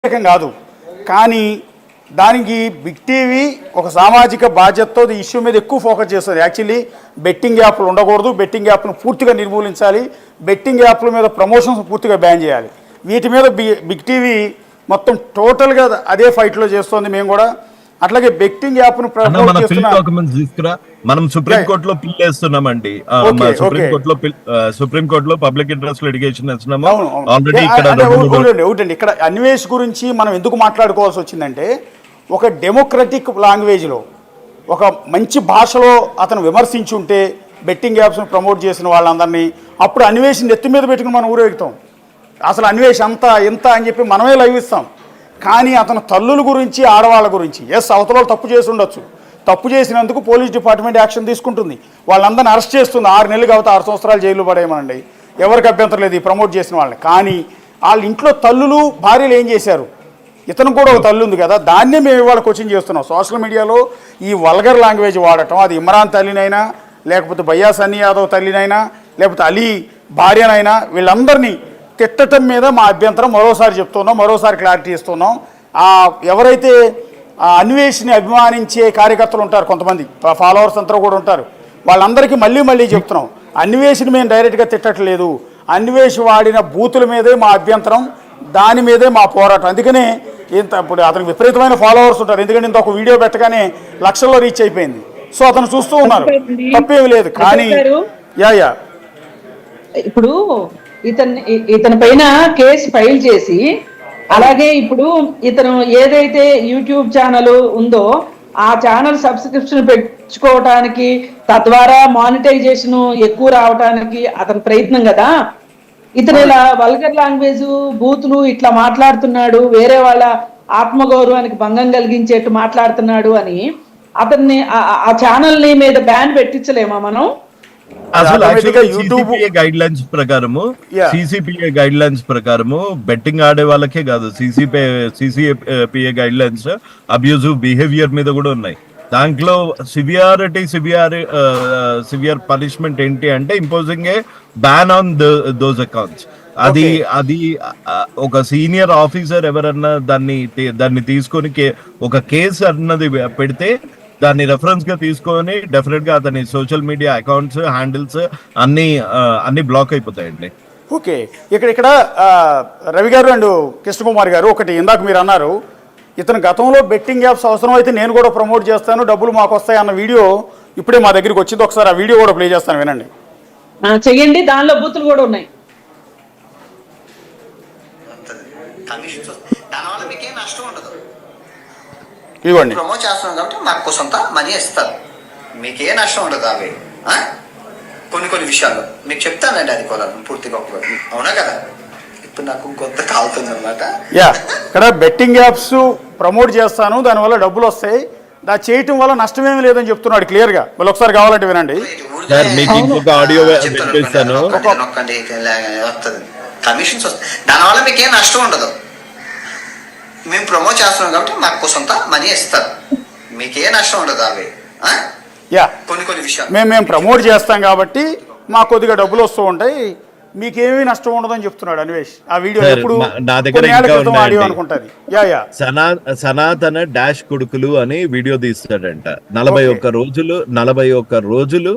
వ్యతిరేకం కాదు. కానీ దానికి బిగ్ టీవీ ఒక సామాజిక బాధ్యతతో ఈ ఇష్యూ మీద ఎక్కువ ఫోకస్ చేస్తుంది. యాక్చువల్లీ బెట్టింగ్ యాప్లు ఉండకూడదు, బెట్టింగ్ యాప్ను పూర్తిగా నిర్మూలించాలి, బెట్టింగ్ యాప్ల మీద ప్రమోషన్స్ పూర్తిగా బ్యాన్ చేయాలి. వీటి మీద బిగ్ టీవీ మొత్తం టోటల్గా అదే ఫైట్లో చేస్తోంది. మేము కూడా అట్లాగే బెట్టింగ్ యాప్ను మనం సుప్రీం కోర్టులో పిల్ వేస్తున్నామండి. సుప్రీం కోర్టులో పబ్లిక్ ఇంట్రెస్ట్ లిటిగేషన్ వేస్తున్నాము ఆల్రెడీ. ఇక్కడ అన్వేష్ గురించి మనం ఎందుకు మాట్లాడుకోవాల్సి వచ్చిందంటే, ఒక డెమోక్రటిక్ లాంగ్వేజ్లో ఒక మంచి భాషలో అతను విమర్శించుంటే బెట్టింగ్ యాప్స్ను ప్రమోట్ చేసిన వాళ్ళందరినీ అప్పుడు అన్వేష్ నెత్తి మీద పెట్టుకుని మనం ఊరేగుతాం. అసలు అన్వేష్ అంత ఇంత అని చెప్పి మనమే లైవ్ ఇస్తాం. కానీ అతను తల్లుల గురించి, ఆడవాళ్ళ గురించి, అవతల తప్పు చేసి ఉండొచ్చు, తప్పు చేసినందుకు పోలీస్ డిపార్ట్మెంట్ యాక్షన్ తీసుకుంటుంది, వాళ్ళందరినీ అరెస్ట్ చేస్తుంది. 6 నెలలు కాబట్టి 6 సంవత్సరాలు జైలు పడేయమనండి, ఎవరికి అభ్యంతరం లేదు ఈ ప్రమోట్ చేసిన వాళ్ళని. కానీ వాళ్ళ ఇంట్లో తల్లులు, భార్యలు ఏం చేశారు? ఇతను కూడా ఒక తల్లి ఉంది కదా, దాన్నే మేము ఇవాళ కోచింగ్ చేస్తున్నాం. సోషల్ మీడియాలో ఈ వల్గర్ లాంగ్వేజ్ వాడటం, అది ఇమ్రాన్ తల్లినైనా, లేకపోతే భయ్యా సన్నీ యాదవ్ తల్లినైనా, లేకపోతే అలీ భార్యనైనా, వీళ్ళందరినీ తిట్టడం మీద మా అభ్యంతరం మరోసారి చెప్తున్నాం, మరోసారి క్లారిటీ ఇస్తున్నాం. ఎవరైతే అన్వేషిని అభిమానించే కార్యకర్తలు ఉంటారు, కొంతమంది ఫాలోవర్స్ అంతా కూడా ఉంటారు, వాళ్ళందరికీ మళ్ళీ చెప్తున్నాం, అన్వేషిని మేము డైరెక్ట్గా తిట్టట్లేదు, అన్వేష్ వాడిన బూతుల మీదే మా అభ్యంతరం, దాని మీదే మా పోరాటం. అందుకనే ఇప్పుడు అతనికి విపరీతమైన ఫాలోవర్స్ ఉంటారు, ఎందుకంటే ఇంత ఒక వీడియో పెట్టగానే లక్షల్లో రీచ్ అయిపోయింది. సో అతను చూస్తూ ఉన్నారు, తప్పేమి లేదు. కానీ ఇప్పుడు ఇతని పైన కేసు ఫైల్ చేసి, అలాగే ఇప్పుడు ఇతను ఏదైతే యూట్యూబ్ ఛానల్ ఉందో ఆ ఛానల్ సబ్స్క్రిప్షన్ పెంచుకోవటానికి, తద్వారా మానిటైజేషన్ ఎక్కువ రావటానికి అతని ప్రయత్నం కదా. ఇతను ఇలా వల్గర్ లాంగ్వేజ్, బూతులు ఇట్లా మాట్లాడుతున్నాడు, వేరే వాళ్ళ ఆత్మగౌరవానికి భంగం కలిగించేట్టు మాట్లాడుతున్నాడు అని అతన్ని ఆ ఛానల్ ని మీద బ్యాన్ పెట్టించలేమా మనం? అసలు సిసిపిఏ గైడ్ లైన్స్ ప్రకారము బెట్టింగ్ ఆడే వాళ్ళకే కాదు, CCPA guide lines abusive behaviour మీద కూడా ఉన్నాయి. దాంట్లో సివియర్ పనిష్మెంట్ ఏంటి అంటే imposing A ban on those accounts. అది ఒక సీనియర్ ఆఫీసర్ ఎవరన్నా దాన్ని తీసుకొని ఒక కేసు అన్నది పెడితే దాన్ని రెఫరెన్స్ గా తీసుకొని డెఫినెట్ గా అతని సోషల్ మీడియా అకౌంట్స్, హ్యాండిల్స్ అన్ని బ్లాక్ అయిపోతాయండి. ఓకే, ఇక్కడ రవి గారు అండ్ కృష్ణకుమార్ గారు, ఒకటి ఇందాక మీరు అన్నారు, ఇతను గతంలో బెట్టింగ్ యాప్స్ అవసరం అయితే నేను కూడా ప్రమోట్ చేస్తాను, డబ్బులు మాకు వస్తాయి అన్న వీడియో ఇప్పుడే మా దగ్గరికి వచ్చింది. ఒకసారి ఆ వీడియో కూడా ప్లే చేస్తాను, వినండి. చెయ్యండి, దానిలో బూతులు కూడా ఉన్నాయి. ఇవ్వండి, ప్రమోట్ చేస్తున్నాం కాబట్టి మాకు కొంత మనీ ఇస్తారు, మీకే నష్టం ఉండదు. అవి కొన్ని విషయాల్లో మీకు చెప్తానండి, అది కూడా పూర్తిగా అవునా కదా. ఇప్పుడు నాకు కొంత కాలుతుంది అనమాట. ఇక్కడ బెట్టింగ్ యాప్స్ ప్రమోట్ చేస్తాను, దానివల్ల డబ్బులు వస్తాయి, దాన్ని చేయటం వల్ల నష్టమేమి లేదని చెప్తున్నాడు క్లియర్ గా. వాళ్ళు ఒకసారి కావాలంటే వినండి. కమిషన్స్ వస్తాయి, దానివల్ల మీకేం నష్టం ఉండదు. మేము ప్రమోట్ చేస్తున్నాం కాబట్టి మాకు కొంత మనీ ఇస్తారు, మీకే నష్టం ఉండదు. అవి కొన్ని విషయాలు మేము ప్రమోట్ చేస్తాం కాబట్టి మాకు కొద్దిగా డబ్బులు వస్తూ ఉంటాయి, మీకేమీ నష్టం ఉండదని చెప్తున్నాడు అన్వేష్. ఆ వీడియో ఎప్పుడు నా దగ్గర అనుకుంటాను. సనాతన డాష్ కొడుకులు అని వీడియో తీస్తాడంట. 41 రోజులు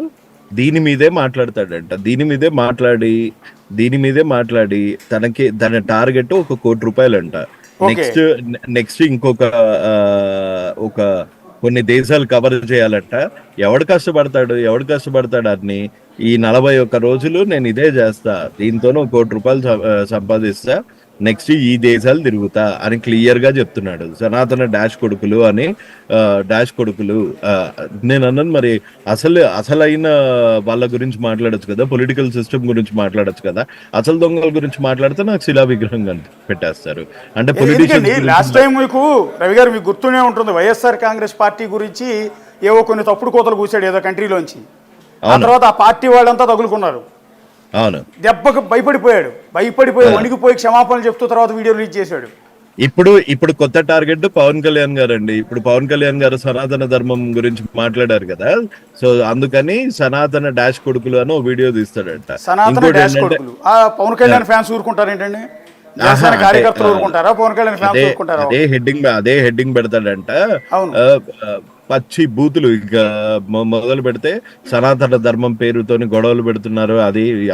దీని మీదే మాట్లాడతాడంట. దీని మీదే మాట్లాడి తన టార్గెట్ 1 కోటి రూపాయలంట. నెక్స్ట్ ఇంకొక కొన్ని దేశాలు కవర్ చేయాలంట. ఎవడు కష్టపడతాడు అని ఈ 41 రోజులు నేను ఇదే చేస్తా, దీంతోనే 1 కోటి రూపాయలు సంపాదిస్తా, నెక్స్ట్ ఈ దేశాలు తిరుగుతా అని క్లియర్ గా చెప్తున్నాడు. సనాతన డాష్ కొడుకులు నేను అన్నాను, మరి అసలైన వాళ్ళ గురించి మాట్లాడొచ్చు కదా, పొలిటికల్ సిస్టమ్ గురించి మాట్లాడొచ్చు కదా, అసలు దొంగల గురించి మాట్లాడితే నాకు శిలా విగ్రహం పెట్టేస్తారు అంటే పొలిటిషియన్స్. లాస్ట్ టైం మీకు రవి గారు మీకు గుర్తునే ఉంటుంది, వైఎస్ఆర్ కాంగ్రెస్ పార్టీ గురించి ఏవో కొన్ని తప్పుడు కోతలు కూర్చాడు ఏదో కంట్రీలోంచి, ఆ తర్వాత ఆ పార్టీ వాళ్ళంతా తగులుకున్నారు. అవును, దెబ్బకు భయపడిపోయి వణిగిపోయి క్షమాపణలు చెప్తూ తర్వాత వీడియో రిలీజ్ చేశాడు. ఇప్పుడు కొత్త టార్గెట్ పవన్ కళ్యాణ్ గారు అండి. ఇప్పుడు పవన్ కళ్యాణ్ గారు సనాతన ధర్మం గురించి మాట్లాడారు కదా, సో అందుకని సనాతన డాష్ కొడుకులు అని ఓ వీడియో తీస్తాడంట. సనాతన డాష్ కొడుకులు, పవన్ కళ్యాణ్ ఫ్యాన్స్ ఊరుకుంటారు ఏంటండి? జనసేన కార్యకర్తలు ఊరుకుంటారా, పవన్ కళ్యాణ్ ఫ్యాన్స్ ఊరుకుంటారా? అదే హెడ్డింగ్ పెడతాడంట. అవును. పచ్చి బూతులు ఇంకా మొదలు పెడితే సనాతన ధర్మం పేరుతోని గొడవలు పెడుతున్నారు,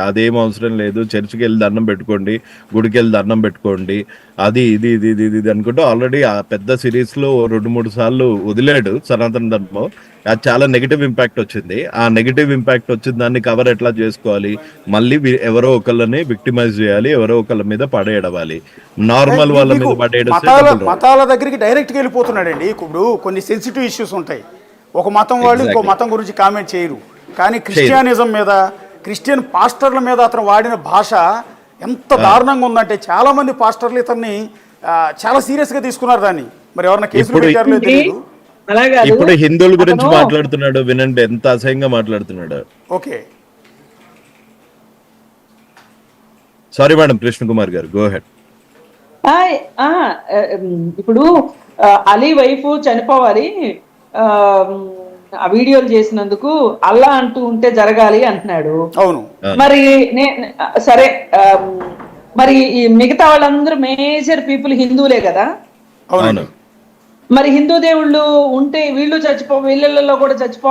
అదేం అవసరం లేదు, చర్చికి వెళ్ళి దండం పెట్టుకోండి, గుడికి వెళ్ళి దండం పెట్టుకోండి, అది ఇది ఇది ఇది ఇది అనుకుంటూ ఆల్రెడీ ఆ పెద్ద సిరీస్ లో 2-3 సార్లు వదిలాడు సనాతన ధర్మం. అది చాలా నెగిటివ్ ఇంపాక్ట్ వచ్చింది. ఆ నెగిటివ్ ఇంపాక్ట్ వచ్చిన దాన్ని కవర్ ఎట్లా చేసుకోవాలి, మళ్ళీ ఎవరో ఒకళ్ళని విక్టిమైజ్ చేయాలి, ఎవరో ఒకళ్ళ మీద పడేయడవాలి. నార్మల్ వాళ్ళ మీద మతాల దగ్గరికి డైరెక్ట్గా వెళ్ళిపోతున్నాడండి. ఇప్పుడు కొన్ని సెన్సిటివ్ ఇష్యూస్ ఉంటాయి, ఒక మతం వాళ్ళు ఇంకో మతం గురించి కామెంట్ చేయరు. కానీ క్రిస్టియానిజం మీద, క్రిస్టియన్ పాస్టర్ల మీద అతను వాడిన భాష ఎంత దారుణంగా ఉందంటే చాలా మంది పాస్టర్లు ఇతన్ని చాలా సీరియస్ గా తీసుకున్నారు దాన్ని. మరి ఎవరైనా కేసులు పెట్టారో తెలియదు. ఇప్పుడు హిందువుల గురించి మాట్లాడుతున్నాడు, వినండి ఎంత అసహ్యంగా మాట్లాడుతున్నాడు. Okay, sorry madam, Krishna Kumar గారు గో హెడ్. ఇప్పుడు అలీ వైఫ్ చనిపోవాలి, ఆ వీడియోలు చేసినందుకు అల్లా అంటూ ఉంటే జరగాలి అంటున్నాడు. అవును. మరి సరే, మరి ఈ మిగతా వాళ్ళందరూ మేజర్ పీపుల్ హిందువులే కదా. అవును. మరి హిందూ దేవుళ్ళు ఉంటే వీళ్ళు వీళ్ళల్లో కూడా చచ్చిపో